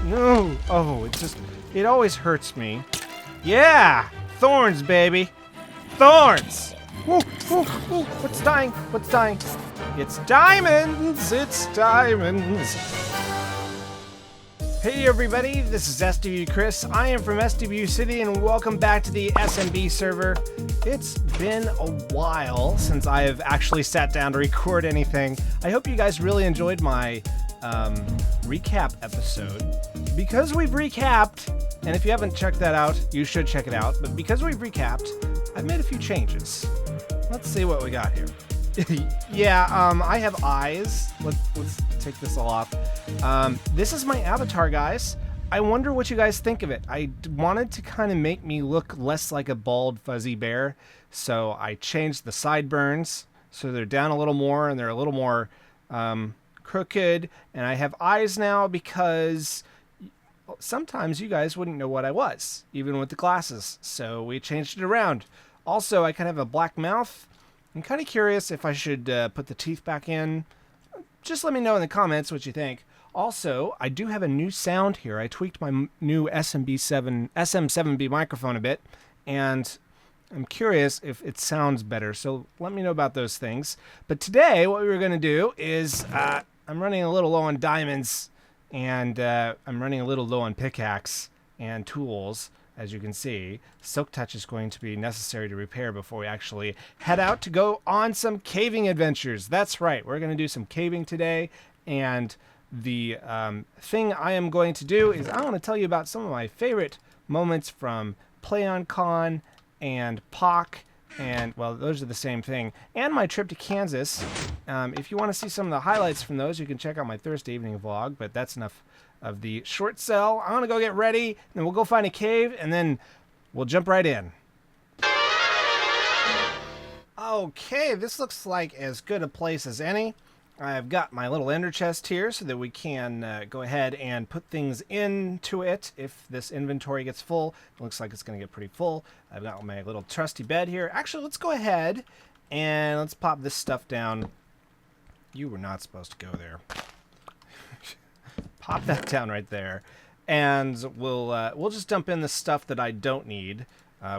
No. Oh, it always hurts me. Yeah! Thorns, baby! Thorns! Woo, woo, woo. What's dying? What's dying? It's diamonds! It's diamonds! Hey everybody, this is SWChris. I am from SW City and welcome back to the SMB server. It's been a while since I have actually sat down to record anything. I hope you guys really enjoyed my recap episode. Because we've recapped, and if you haven't checked that out, you should check it out, but because we've recapped, I've made a few changes. Let's see what we got here. I have eyes. Let's take this all off. This is my avatar, guys. I wonder what you guys think of it. I wanted to kind of make me look less like a bald, fuzzy bear, so I changed the sideburns so they're down a little more and they're a little more crooked. And I have eyes now because sometimes you guys wouldn't know what I was, even with the glasses. So we changed it around. Also, I kind of have a black mouth. I'm kind of curious if I should put the teeth back in. Just let me know in the comments what you think. Also, I do have a new sound here. I tweaked my new SM7B microphone a bit, and I'm curious if it sounds better. So let me know about those things. But today, what we were going to do is I'm running a little low on diamonds, and I'm running a little low on pickaxe and tools. As you can see, Silk Touch is going to be necessary to repair before we actually head out to go on some caving adventures. That's right, we're going to do some caving today, and the thing I am going to do is I want to tell you about some of my favorite moments from PlayOnCon and POC, and, well, those are the same thing, and my trip to Kansas. If you want to see some of the highlights from those, you can check out my Thursday evening vlog, but that's enough of the short sell. I'm gonna go get ready, and then we'll go find a cave, and then we'll jump right in. Okay, this looks like as good a place as any. I've got my little ender chest here so that we can go ahead and put things into it if this inventory gets full. It looks like it's gonna get pretty full. I've got my little trusty bed here. Actually, let's go ahead and let's pop this stuff down. You were not supposed to go there. Pop that down right there, and we'll just dump in the stuff that I don't need.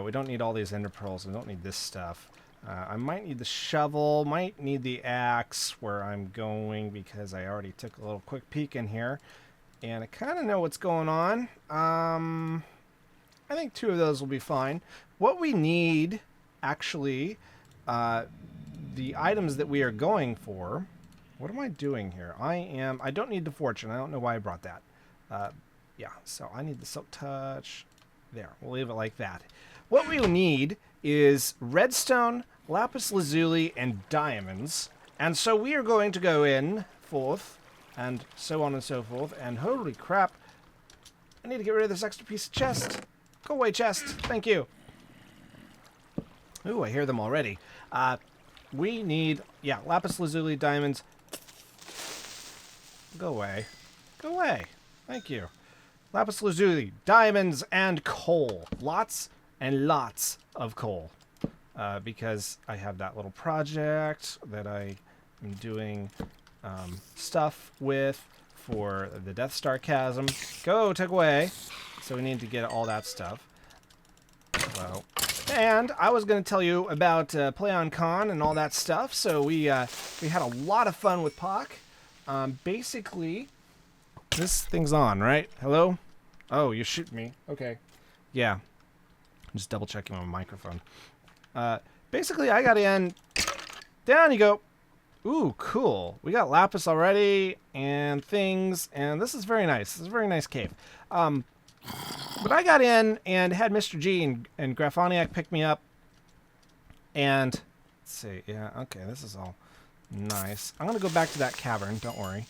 We don't need all these ender pearls. We don't need this stuff. I might need the shovel, might need the axe where I'm going because I already took a little quick peek in here, and I kind of know what's going on. I think 2 of those will be fine. What we need, actually, the items that we are going for. What am I doing here? I don't need the fortune. I don't know why I brought that. Yeah, so I need the Silk Touch. There, we'll leave it like that. What we'll need is redstone, lapis lazuli, and diamonds. And so we are going to go in, forth, and so on and so forth. And holy crap, I need to get rid of this extra piece of chest. Go away, chest. Thank you. Ooh, I hear them already. We need, yeah, lapis lazuli, diamonds. Go away. Go away. Thank you. Lapis lazuli, diamonds, and coal. Lots and lots of coal. Because I have that little project that I am doing stuff with for the Death Star chasm. Go, take away. So we need to get all that stuff. Well, and I was going to tell you about PlayOnCon and all that stuff. So we had a lot of fun with POC. Basically, this thing's on, right? Hello? Oh, you shoot me. Okay. Yeah. I'm just double checking my microphone. Basically, I got in. Down you go. Ooh, cool. We got lapis already and things, and this is very nice. This is a very nice cave. But I got in and had Mr. G and Graphoniac pick me up. And, let's see. Yeah, okay, this is all nice. I'm going to go back to that cavern, don't worry.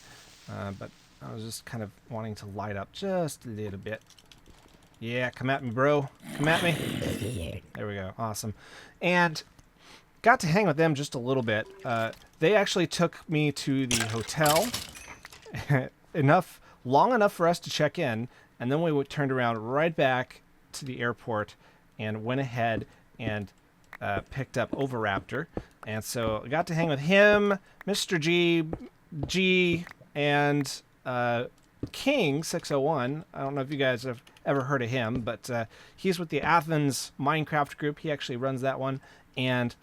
But I was just kind of wanting to light up just a little bit. Yeah, come at me, bro. Come at me. There we go. Awesome. And got to hang with them just a little bit. They actually took me to the hotel long enough for us to check in, and then we turned around right back to the airport and went ahead and picked up Overraptor. And so I got to hang with him, Mr. G, and King 601. I don't know if you guys have ever heard of him, but he's with the Athens Minecraft group. He actually runs that one. And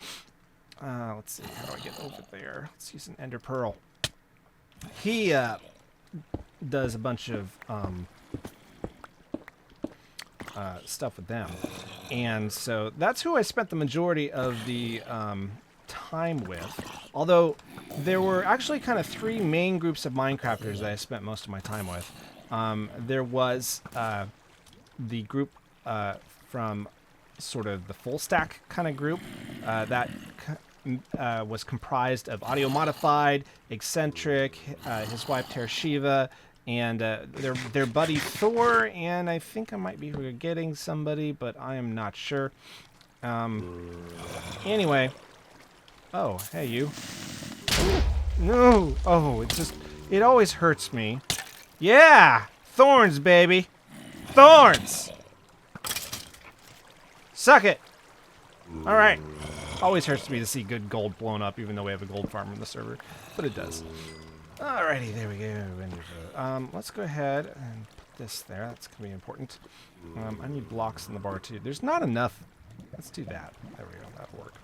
let's see, how do I get over there? Let's use an Ender Pearl. He does a bunch of stuff with them, and so that's who I spent the majority of the time with. Although there were actually kind of three main groups of Minecrafters that I spent most of my time with. There was the group from sort of the full stack kind of group that was comprised of Audio Modified, Eccentric, his wife Terashiva, and their buddy Thor, and I think I might be forgetting somebody, but I am not sure. Anyway. Oh, hey, you. No! Oh, it always hurts me. Yeah! Thorns, baby! Thorns! Suck it! Alright. Always hurts me to see good gold blown up, even though we have a gold farm on the server. But it does. Alrighty, there we go. Let's go ahead and put this there. That's going to be important. I need blocks in the bar, too. There's not enough. Let's do that. There we go. That'll work.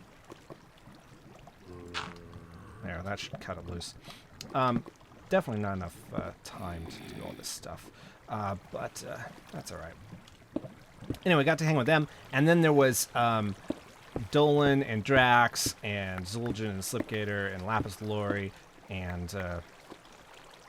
There, that should cut it loose. Definitely not enough time to do all this stuff. But that's alright. Anyway, got to hang with them. And then there was Dolan and Drax and Zul'jin and Slipgator and Lapis Lori, and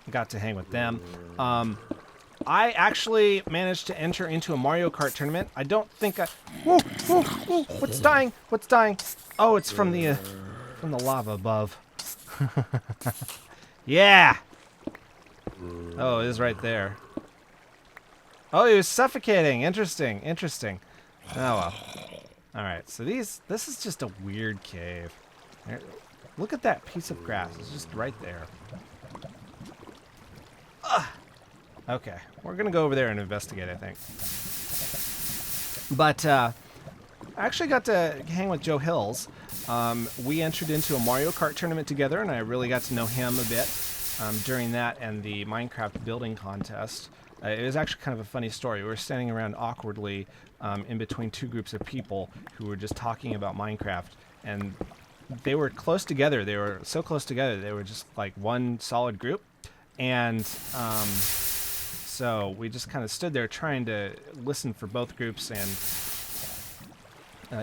got to hang with them. I actually managed to enter into a Mario Kart tournament. I don't think I... Whoa, whoa, whoa, what's dying? What's dying? Oh, it's from the lava above. Yeah! Oh, it is right there. Oh, he was suffocating. Interesting, interesting. Oh, well. Alright, so this is just a weird cave. There, look at that piece of grass. It's just right there. Ugh. Okay, we're going to go over there and investigate, I think. But I actually got to hang with Joe Hills. We entered into a Mario Kart tournament together, and I really got to know him a bit during that and the Minecraft building contest. It was actually kind of a funny story. We were standing around awkwardly in between two groups of people who were just talking about Minecraft, and they were close together. They were so close together. They were just like one solid group, and so we just kind of stood there trying to listen for both groups, and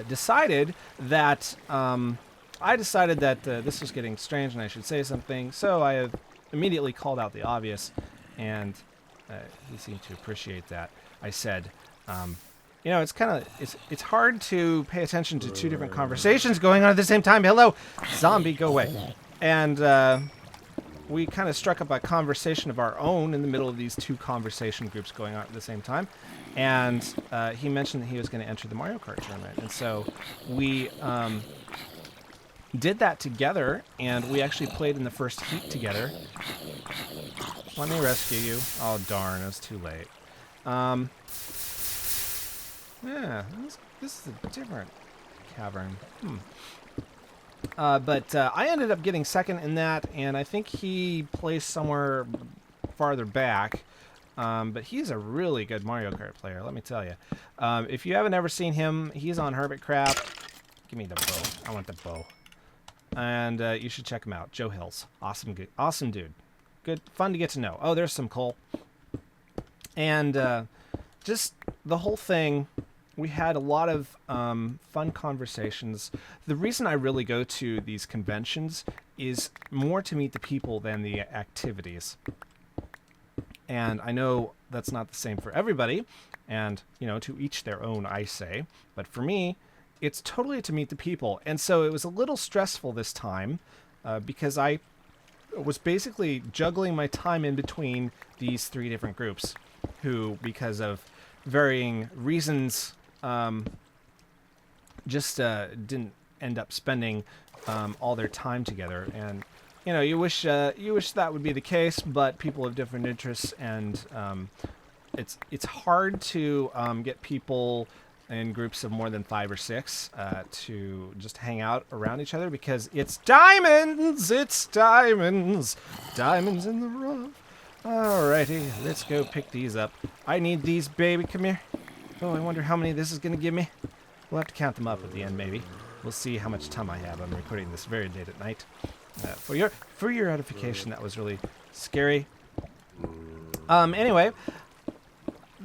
decided that I decided that this was getting strange and I should say something. So I immediately called out the obvious, and he seemed to appreciate that. I said, you know, it's kind of it's hard to pay attention to two different conversations going on at the same time. Hello, zombie, go away. And we kind of struck up a conversation of our own in the middle of these two conversation groups going on at the same time. And he mentioned that he was going to enter the Mario Kart tournament. And so we did that together, and we actually played in the first heat together. Let me rescue you. Oh, darn, it was too late. Yeah, this is a different cavern. But I ended up getting second in that, and I think he placed somewhere farther back. But he's a really good Mario Kart player, let me tell you. If you haven't ever seen him, he's on Hermitcraft. Give me the bow. I want the bow. And you should check him out. Joe Hills. Awesome, good, awesome dude. Good, fun to get to know. Oh, there's some coal. And just the whole thing, we had a lot of fun conversations. The reason I really go to these conventions is more to meet the people than the activities. And I know that's not the same for everybody, and, you know, to each their own, I say. But for me, it's totally to meet the people. And so it was a little stressful this time because I was basically juggling my time in between these three different groups who, because of varying reasons, just didn't end up spending all their time together. And you know, you wish that would be the case, but people have different interests, and it's hard to get people in groups of more than 5 or 6 to just hang out around each other, because it's diamonds, diamonds in the rough. Alrighty, let's go pick these up. I need these, baby. Come here. Oh, I wonder how many this is going to give me. We'll have to count them up at the end, maybe. We'll see how much time I have. I'm recording this very late at night. For your edification, that was really scary. Anyway,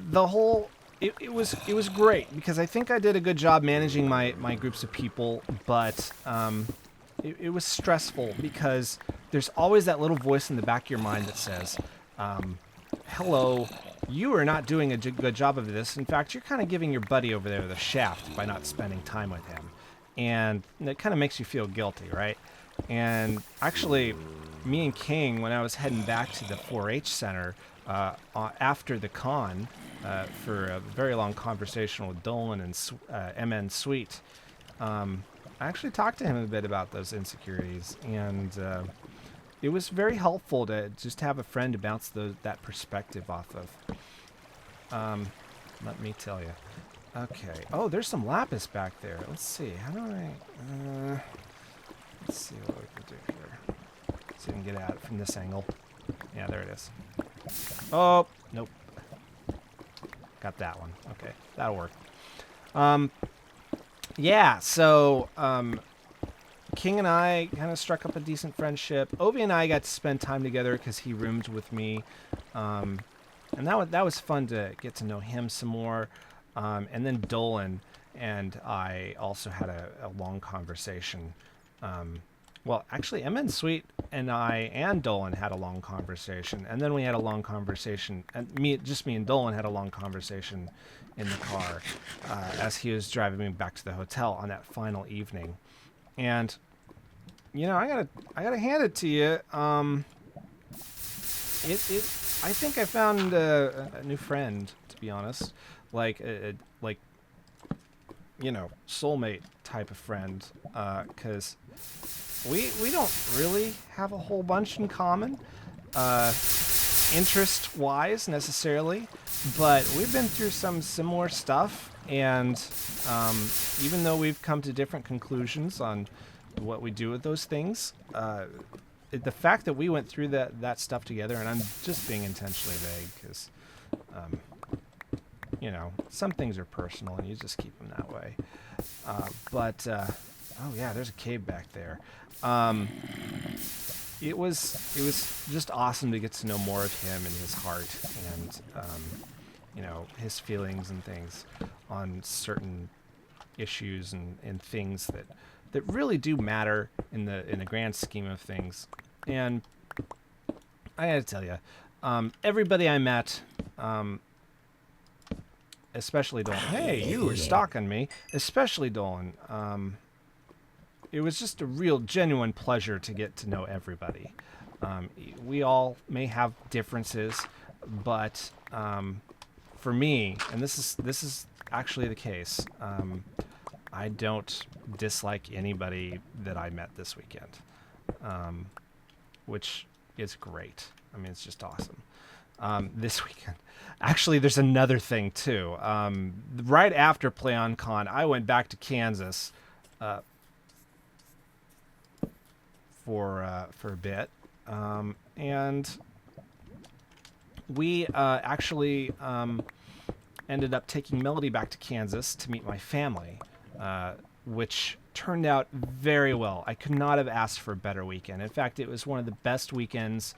the whole it was great because I think I did a good job managing my groups of people, but it was stressful because there's always that little voice in the back of your mind that says, hello, you are not doing a good job of this. In fact, you're kind of giving your buddy over there the shaft by not spending time with him. And it kind of makes you feel guilty, right? And actually, me and King, when I was heading back to the 4-H Center after the con for a very long conversation with Dolan and MN Sweet, I actually talked to him a bit about those insecurities, and it was very helpful to just have a friend to bounce that perspective off of. Let me tell you. Okay. Oh, there's some lapis back there. Let's see. How do I... let's see what we can do here. See if we can get at it from this angle. Yeah, there it is. Oh, nope. Got that one. Okay, that'll work. Yeah, so King and I kind of struck up a decent friendship. Ovi and I got to spend time together because he roomed with me. And that was fun to get to know him some more. And then Dolan and I also had a long conversation. Well, actually, MN Sweet and I and Dolan had a long conversation. And then we had a long conversation. And me and Dolan had a long conversation in the car as he was driving me back to the hotel on that final evening. And, you know, I gotta hand it to you. I think I found a new friend, to be honest. Like you know, soulmate type of friend, because we don't really have a whole bunch in common, interest-wise necessarily, but we've been through some similar stuff, and even though we've come to different conclusions on what we do with those things, the fact that we went through that stuff together, and I'm just being intentionally vague because you know, some things are personal and you just keep them that way. Oh yeah, there's a cave back there. It was just awesome to get to know more of him and his heart and you know, his feelings and things on certain issues and things that really do matter in the grand scheme of things. And I gotta tell you, everybody I met, especially Dolan. Hey, you were stalking me. Especially Dolan. It was just a real, genuine pleasure to get to know everybody. We all may have differences, but for me, and this is actually the case, I don't dislike anybody that I met this weekend, which is great. I mean, it's just awesome. This weekend. Actually, there's another thing, too. Right after PlayOnCon, I went back to Kansas for a bit. And we actually ended up taking Melody back to Kansas to meet my family, which turned out very well. I could not have asked for a better weekend. In fact, it was one of the best weekends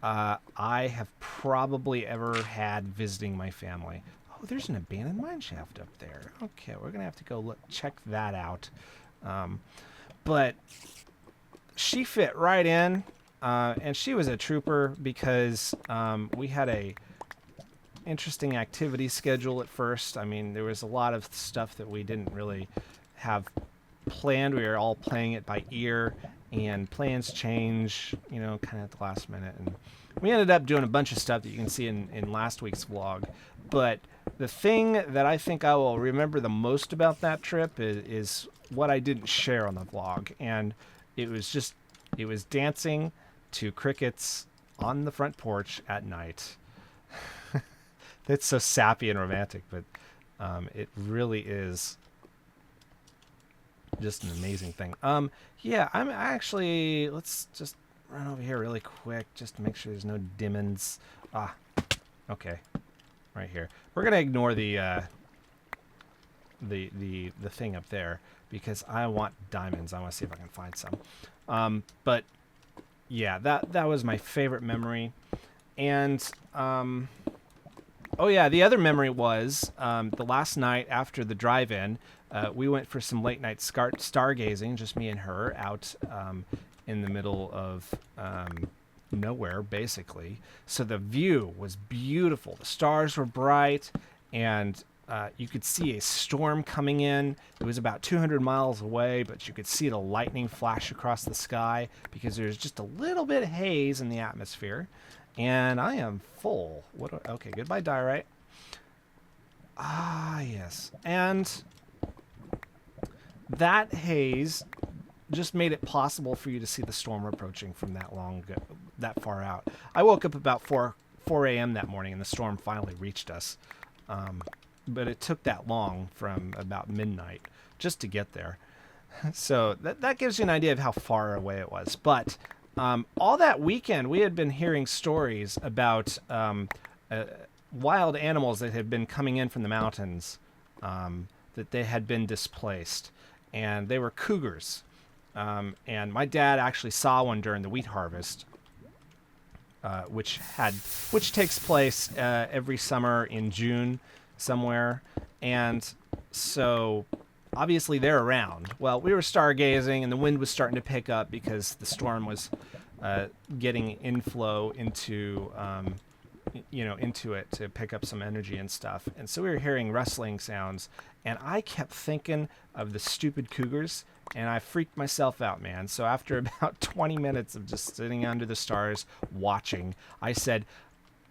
I have probably ever had visiting my family. Oh, there's an abandoned mine shaft up there. Okay, we're gonna have to go check that out. But she fit right in, and she was a trooper because we had a interesting activity schedule at first. I mean, there was a lot of stuff that we didn't really have planned. We were all playing it by ear, and plans change, you know, kind of at the last minute. And we ended up doing a bunch of stuff that you can see in last week's vlog. But the thing that I think I will remember the most about that trip is what I didn't share on the vlog. And it was dancing to crickets on the front porch at night. That's so sappy and romantic, but it really is just an amazing thing. Yeah, let's just run over here really quick just to make sure there's no diamonds. Ah, okay, right here. We're gonna ignore the thing up there because I want diamonds. I want to see if I can find some. But yeah, that was my favorite memory. And oh yeah, the other memory was the last night after the drive-in, we went for some late night stargazing, just me and her out in the middle of nowhere, basically. So the view was beautiful. The stars were bright, and you could see a storm coming in. It was about 200 miles away, but you could see the lightning flash across the sky because there's just a little bit of haze in the atmosphere. And I am full. Okay, goodbye, diorite. Ah, yes. And that haze just made it possible for you to see the storm approaching from that far out. I woke up about 4 a.m. that morning, and the storm finally reached us. But it took that long from about midnight just to get there. So that gives you an idea of how far away it was. But all that weekend, we had been hearing stories about wild animals that had been coming in from the mountains, that they had been displaced. And they were cougars. And my dad actually saw one during the wheat harvest, which takes place every summer in June somewhere. And so obviously they're around. Well, we were stargazing, and the wind was starting to pick up because the storm was getting inflow into into it to pick up some energy and stuff. And so we were hearing rustling sounds, and I kept thinking of the stupid cougars, and I freaked myself out, man. So after about 20 minutes of just sitting under the stars watching, I said,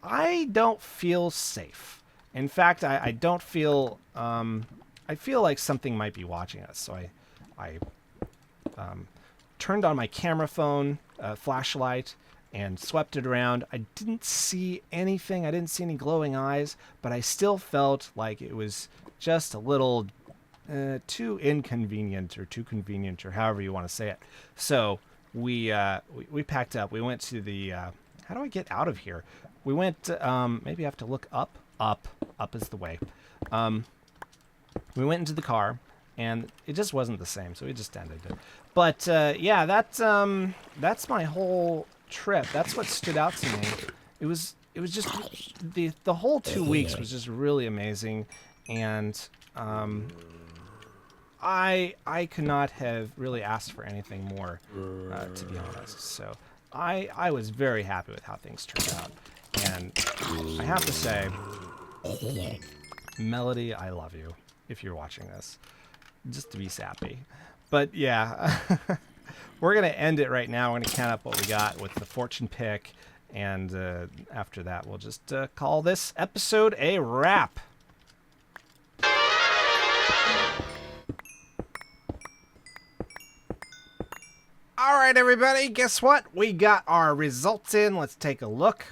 I don't feel safe. In fact, I don't feel, I feel like something might be watching us. So I turned on my camera phone flashlight and swept it around. I didn't see anything. I didn't see any glowing eyes, but I still felt like it was just a little too inconvenient or too convenient or however you want to say it. So we packed up. We went to the, how do I get out of here? We went, maybe I have to look up. Up is the way. We went into the car, and it just wasn't the same, so we just ended it. But yeah, that's my whole trip. That's what stood out to me. It was just the whole 2 weeks was just really amazing, and I could not have really asked for anything more, to be honest. So I was very happy with how things turned out, and I have to say, Melody, I love you if you're watching this, just to be sappy. But yeah, we're going to end it right now. We're going to count up what we got with the fortune pick, and after that, we'll just call this episode a wrap. All right, everybody, guess what? We got our results in. Let's take a look.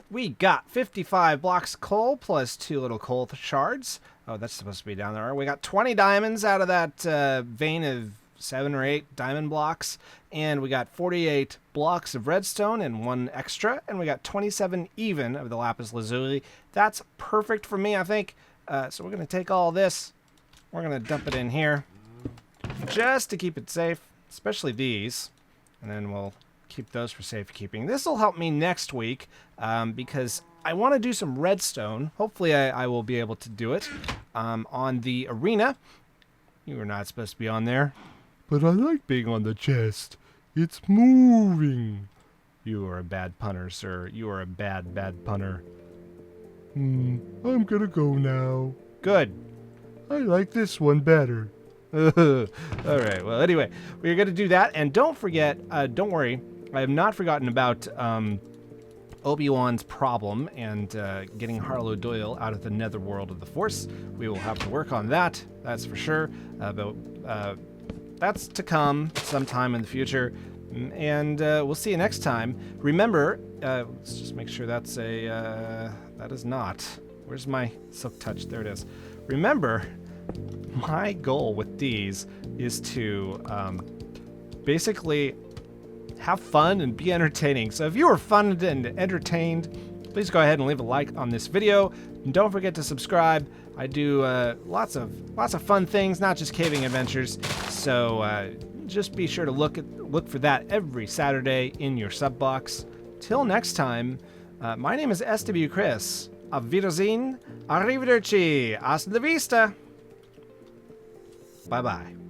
We got 55 blocks of coal plus 2 little coal shards. Oh, that's supposed to be down there. We got 20 diamonds out of that vein of 7 or 8 diamond blocks. And we got 48 blocks of redstone and 1 extra. And we got 27 even of the lapis lazuli. That's perfect for me, I think. So we're going to take all this. We're going to dump it in here just to keep it safe, especially these. And then we'll keep those for safekeeping. This will help me next week because I want to do some redstone. Hopefully I will be able to do it on the arena. You were not supposed to be on there. But I like being on the chest. It's moving. You are a bad punter, sir. You are a bad punter. I'm gonna go now. Good. I like this one better. All right. Well, anyway, we're going to do that. And don't forget, don't worry, I have not forgotten about Obi-Wan's problem and getting Harlow Doyle out of the netherworld of the Force. We will have to work on that, that's for sure. But that's to come sometime in the future. And we'll see you next time. Remember, let's just make sure that's that is not. Where's my silk touch? There it is. Remember, my goal with these is to basically have fun and be entertaining. So if you were fun and entertained, please go ahead and leave a like on this video. And don't forget to subscribe. I do lots of fun things, not just caving adventures. So just be sure to look for that every Saturday in your sub box. Till next time, my name is SWChris. Auf Wiedersehen, arrivederci, hasta la vista. Bye-bye.